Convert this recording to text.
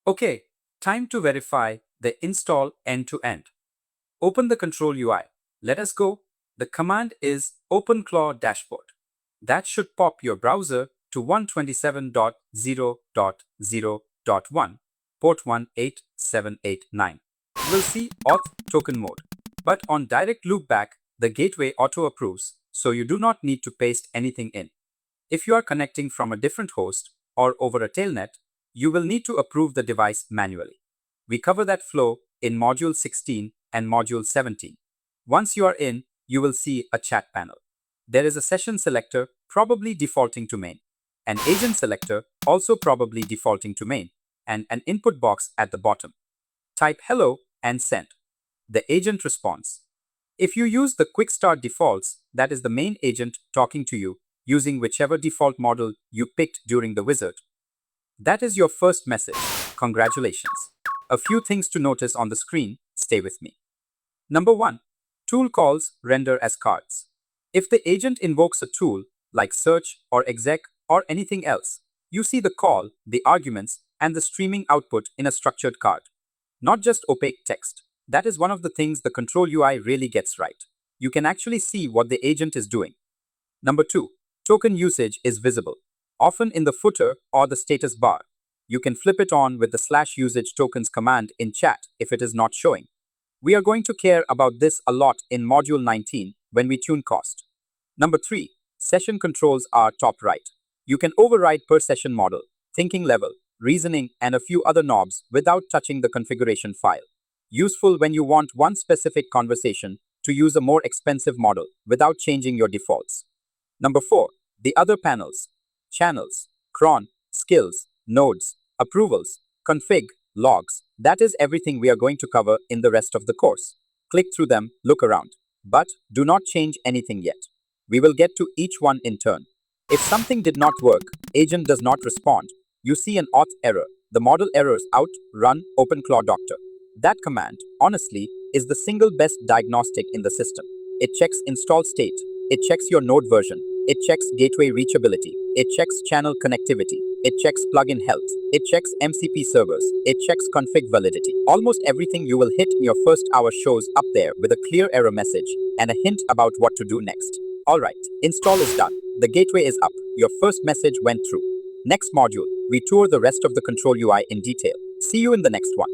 Okay, time to verify the install end-to-end. Open the control UI. Let us go. The command is OpenClaw dashboard. That should pop your browser to 127.0.0.1, port 18789. You will see auth token mode. But on direct loopback, the gateway auto-approves, so you do not need to paste anything in. If you are connecting from a different host or over a tailnet, you will need to approve the device manually. We cover that flow in Module 16 and Module 17. Once you are in, you will see a chat panel. There is a session selector probably defaulting to main, an agent selector also probably defaulting to main, and an input box at the bottom. Type hello and send. The agent responds. If you use the quick start defaults, that is the main agent talking to you using whichever default model you picked during the wizard. That is your first message. Congratulations. A few things to notice on the screen. Stay with me. Number 1. Tool calls render as cards. If the agent invokes a tool like search or exec or anything else, you see the call, the arguments, and the streaming output in a structured card. Not just opaque text. That is one of the things the control UI really gets right. You can actually see what the agent is doing. Number 2. Token usage is visible, often in the footer or the status bar. You can flip it on with the /usage tokens command in chat if it is not showing. We are going to care about this a lot in Module 19 when we tune cost. Number 3. Session controls are top right. You can override per session model, thinking level, reasoning, and a few other knobs without touching the configuration file. Useful when you want one specific conversation to use a more expensive model without changing your defaults. Number 4. The other panels. Channels, cron, skills, nodes, approvals, config, logs. That is everything we are going to cover in the rest of the course. Click through them, look around. But do not change anything yet. We will get to each one in turn. If something did not work, agent does not respond, you see an auth error. The model errors out, run OpenClaw Doctor. That command, honestly, is the single best diagnostic in the system. It checks install state. It checks your node version. It checks gateway reachability. It checks channel connectivity. It checks plugin health. It checks MCP servers. It checks config validity. Almost everything you will hit in your first hour shows up there with a clear error message and a hint about what to do next. Alright, install is done. The gateway is up. Your first message went through. Next module, we tour the rest of the control UI in detail. See you in the next one.